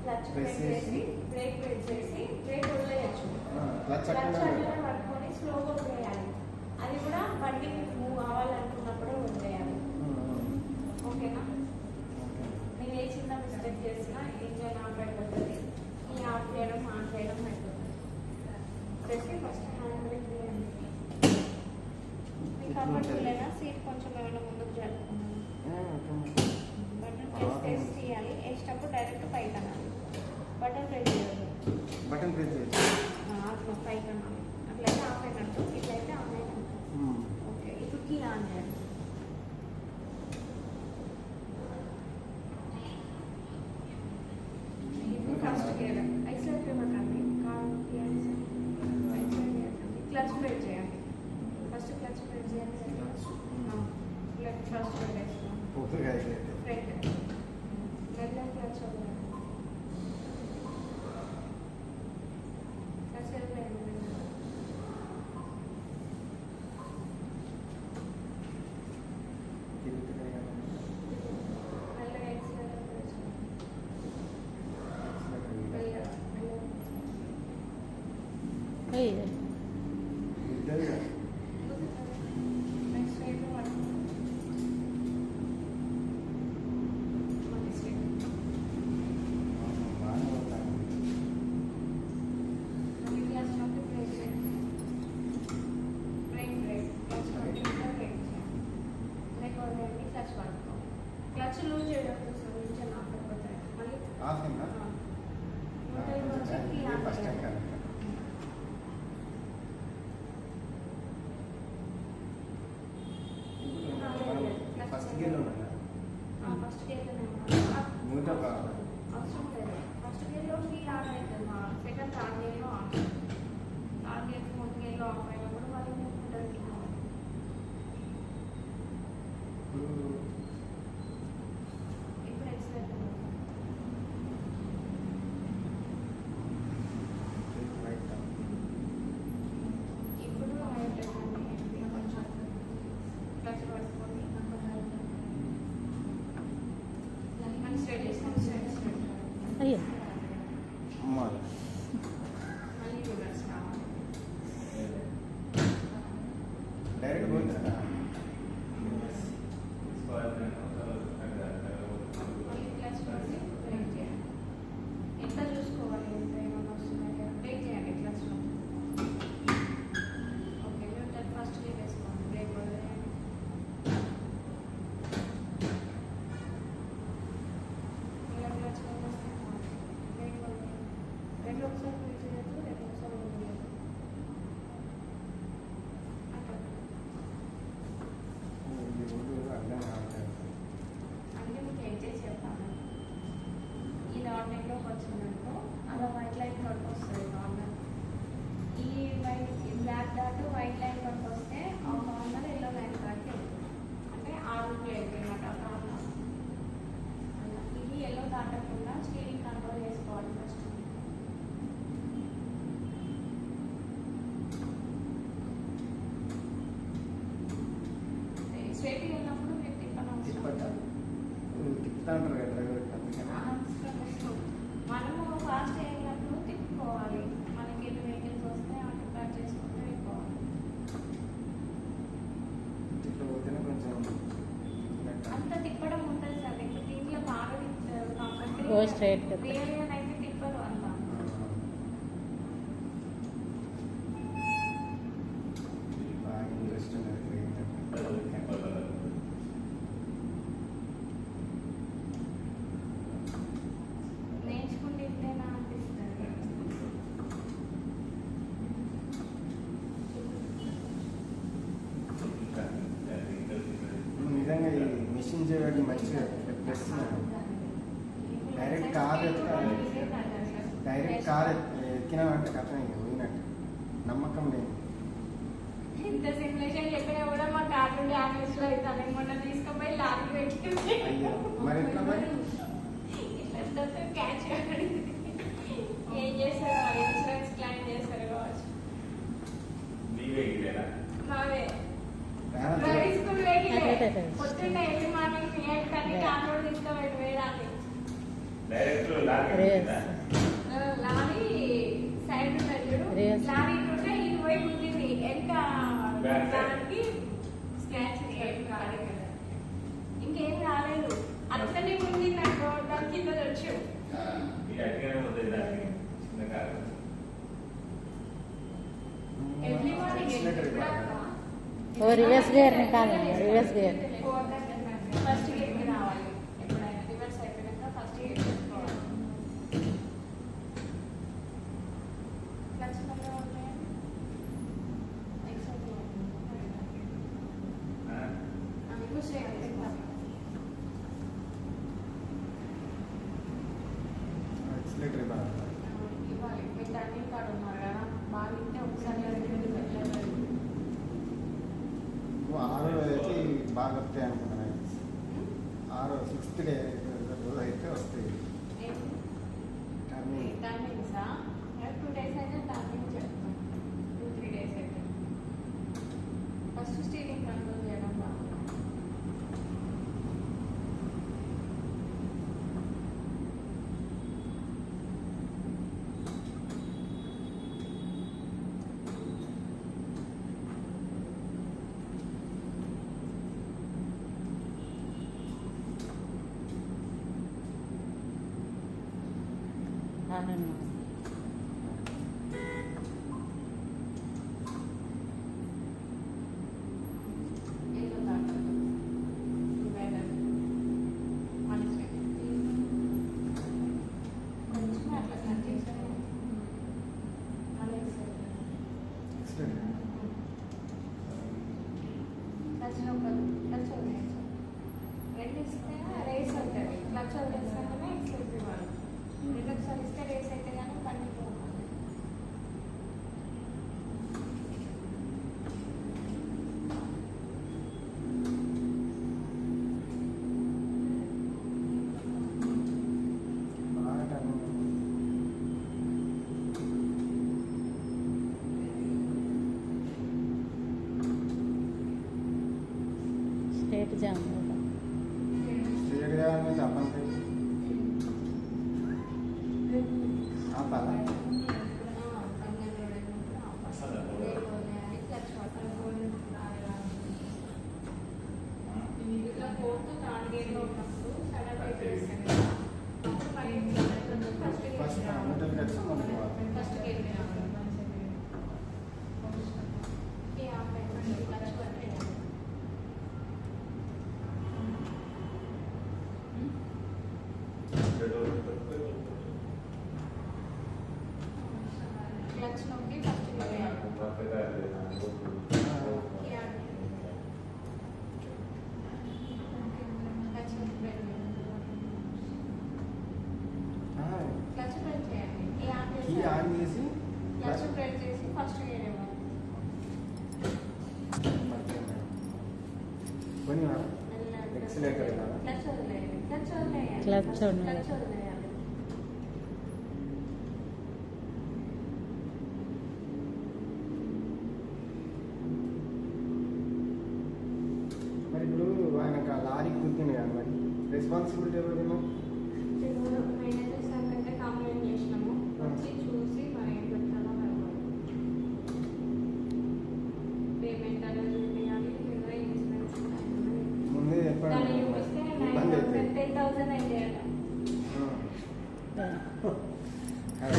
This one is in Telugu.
క్లచ్ ప్రెస్ చేసి బ్రేక్ ప్రెస్ చేసి బ్రేక్ వదిలేయచ్చు. క్లచ్ అట్లా పట్టుకొని స్లోగా వదిలేయాలి. అది కూడా బండి మూవ్ అవ్వాలనుకున్నప్పుడే వదిలేయాలి. ఓకేనా? నేను ఏ చిన్న మిస్టేక్ చేసినా ఇంజన్ ఆఫ్ అయిపోతుంది. ఈ ఆఫ్ చేయడం ఆన్ చేయడం అయిపోతుంది. వచ్చేసి ఫస్ట్ హ్యాండ్ బ్రేక్ వేయండి. మీకు కంఫర్టబుల్ సీట్ కొంచెం ఏమైనా ముందుకు జరుపుకున్నాను. బటన్ ప్రెస్ చేయాలి. వేసేటప్పుడు డైరెక్ట్ పైకి అనాలి. బటన్ ప్రెస్ చేయాలి. బటన్ ప్రెస్ చేయాలి. అట్లా పైకి అనాలి. అట్లయితే ఆఫ్ అయినట్టు, ఇట్లయితే ఆన్ అయినట్టు. ఓకే, ఇప్పుడు కీ ఆన్ చేయాలి. ఇప్పుడు ఫస్ట్ గేర్ ఎక్సలెంట్ ఇవ్వకండి. క్లచ్ ప్రెస్ చేయాలి. ఫస్ట్ క్లచ్ ప్రెస్ చేయాలి. ఫస్ట్ పెట్టేస్తాం. ఫ్రంట్ మెల్లగా క్లచ్ అవ్వాలి. క్లచ్ వెళ్ళిపోయింది. మెల్లగా ఎక్సలెంట్ ప్రెస్ చేయాలి. Next right one clutch loose చేయడం కోసం ఇంజన్ ఆఫ్ అయిపోతాయి. మళ్ళీ ఆఫ్ అయిందా? ఫస్ట్ ఫస్ట్ గేర్లో ఫస్ట్ గేర్లోనే న్యూట్రల్ అవసరం లేదు. ఫస్ట్ గేర్లో కీ ఆన్ అవుతుంది. సెకండ్ థర్డ్ గేర్లో ఆఫ్. థర్డ్ గేర్ ఫోర్త్ గేర్లో ఆఫ్ అయినప్పుడు మళ్ళీ న్యూట్రల్ కీ ఆన్. ఇప్పుడు ఎక్సలెంట్ ఇప్పుడు కొంచెం క్లచ్ పట్టుకొని మళ్ళీ స్ట్రైట్ చేసుకొని స్ట్రైట్ అయ్యో మళ్ళీ రివర్స్ రావాలి. డైరెక్ట్ పోయిందా? మళ్ళీ క్లచ్ పట్టి బ్రేక్ చేయాలి. ఎంత చూసుకోవాలి, ఎంత ఏమైనా వస్తున్నాయి బ్రేక్ చేయండి క్లచ్లో. ఓకే, న్యూట్రల్ ఫస్ట్ గేర్ వేసుకోండి. బ్రేక్ వదిలేయండి. ఇలా క్లచ్ వదిలేస్తే బ్రేక్ వదిలేయండి. రెండు ఒకసారి బ్రేక్ చేయొచ్చు, రెండు ఒకసారి వదిలేయచ్చు. అంటే మీకు ఏం చేసి చెప్తాను. ఈ నార్మల్లోకి వచ్చిందనుకో అలా వైట్ లైన్ వరకు వస్తుంది. నార్మల్ ఈ వైట్ ఈ బ్లాక్ డాట్ వైట్ లైన్ వరకు వస్తే ఆ నార్మల్ ఎల్లో లైన్ వరకు అంటే ఆరు ప్లేట్ అనమాట. ఇది ఎల్లో దాటకుండా స్టీరింగ్ కంట్రోల్ చేసుకోవాలి ఫస్ట్. స్ట్రైట్గా ఉన్నప్పుడు మీరు తిప్పనవసరం. తిప్పుతా ఉంటారు కదా డ్రైవర్. మనము ఫాస్ట్ అయినప్పుడు తిప్పుకోవాలి. మనకి ఎన్ని వెహికల్స్ వస్తే అటు కట్ చేసుకుంటూ వెళ్ళిపోవాలి. ఇట్లా పోతేనే కొంచెం అంత తిప్పడం ఉంటుంది సార్. ఇప్పుడు దీంట్లో బాగా ఓ స్ట్రైట్ రియల్గా అయితే తిప్పరు అంత. బాగా ఇంట్రెస్ట్ ఉన్నది. నేర్చుకుంటే ఇంతేనా అనిపిస్తుంది. నిజంగా ఈ మిషన్ చేయడానికి మంచిగా ప్లస్. డైరెక్ట్ కార్ ఎక్కినామంటే కథం ఇంకా పోయినట్టు నమ్మకం లేదు. ఇంత సిమ్యులేషన్ చెప్పినా కూడా మా కార్ నుండి ఆఫీస్లో అవుతాను. మొన్న తీసుకుపోయి లారీ పెట్టింది. అయ్యో మరి ఎట్లా మరి? ఇట్లా క్యాచ్ ఏం చేస్తారు? ఇన్సూరెన్స్ క్లెయిమ్ చేస్తారు కావచ్చు. మావే డ్రైవింగ్ స్కూల్ వెహికల్ పొద్దున్నే ఎర్లీ మార్నింగ్ 8 కానీ కార్ రోడ్ తీసుకోవాలి వేడాలి. డైరెక్ట్ రేస్ లారీ సైడ్ ఉంటుంది చూడు. Yes. లారీ ఉంటే ఇటు పోయి గుద్దింది. వెనక Back side. దానికి స్క్రాచ్ ఏం కాలేదు కదా. ఇంకేం రాలేదు. అట్లనే ఉంది నాకు దాని కింద వచ్చు. ఎవ్రీ మార్నింగ్ ఓ రివర్స్ గేర్ నికాలి రివర్స్ గేర్ ఫస్ట్ గేర్ కి రావాలి. ఎప్పుడైనా రివర్స్ అయిపోయాక ఫస్ట్ గేర్ పెట్టుకోవాలి. క్లచ్ మళ్ళీ ఉంటాయి. ఎక్సైట్ అందుకు సేమ్ ఎక్సిలేటర్ ఇవ్వాలి. ఇవ్వాలి. మీరు టర్నింగ్ కార్డు ఉన్నారు కదా, బాగా ఇంటే ఒకసారి రెండు పెట్టలేదు. ఆరో అయితే బాగా వస్తాయి అనుకున్నాను. 6th డే రోజు అయితే వస్తాయి. టర్నింగ్ టర్నింగ్సా 2 days అయితే టర్నింగ్ చెప్తాం. 2-3 days అయితే ఫస్ట్ స్టీరింగ్ కంట్రోల్ చేయడం బాగుంది. అవును ఏదో దాటాలి. డివైడర్ మనసు కొంచెం అట్లా కట్ చేసాను. అలా ఎక్సిలేటర్ క్లచ్ ఒకరు క్లచ్ వదిలేసి రెండు ఇస్తే రేస్ అవుతుంది. క్లచ్ వదిలేస్తానే ఎక్స్ప్రెస్ ఇవ్వాలి. రెండు ఒకసారి ఇస్తే రేస్ అయితే కానీ బండి పోవాలి. బాగా టర్నింగ్ స్ట్రేట్ జామ్ స్ట్రేట్గా చెప్పండి. ఆపాలా? ఫస్ట్ మిడిల్ కట్స్ మనకి పోవాలి. ఫస్ట్ గేట్ క్లచ్ నొక్కి ఫస్ట్ క్లచ్ ప్రెస్ చేయండి. కీ ఆన్ చేసి క్లచ్ ప్రెస్ చేసి ఫస్ట్ గేర్ ఇవ్వాలి. కొని ఎక్సిలేటర్ క్లచ్ వదిలేయాలి. క్లచ్ వదిలేయాలి. Clutch వదిలేయాలి. క్లచ్ వదిలేయాలి. మరి ఇప్పుడు ఆయన లారీ కుట్టింది కదా, మరి రెస్పాన్సిబిలిటీ ఎవరు? మేనేజర్ సార్ కంటే కంప్లైంట్ చేసినాము. వచ్చి చూసి మరి ఏం పెట్టాలో పేమెంట్ అనేది చూపించాలి. లేదా ఇన్సూరెన్స్ ముందే దాన్ని చెప్పండి. చూపిస్తే ఇబ్బంది అవుతుంది. 10,000 అయ్యాట. అదే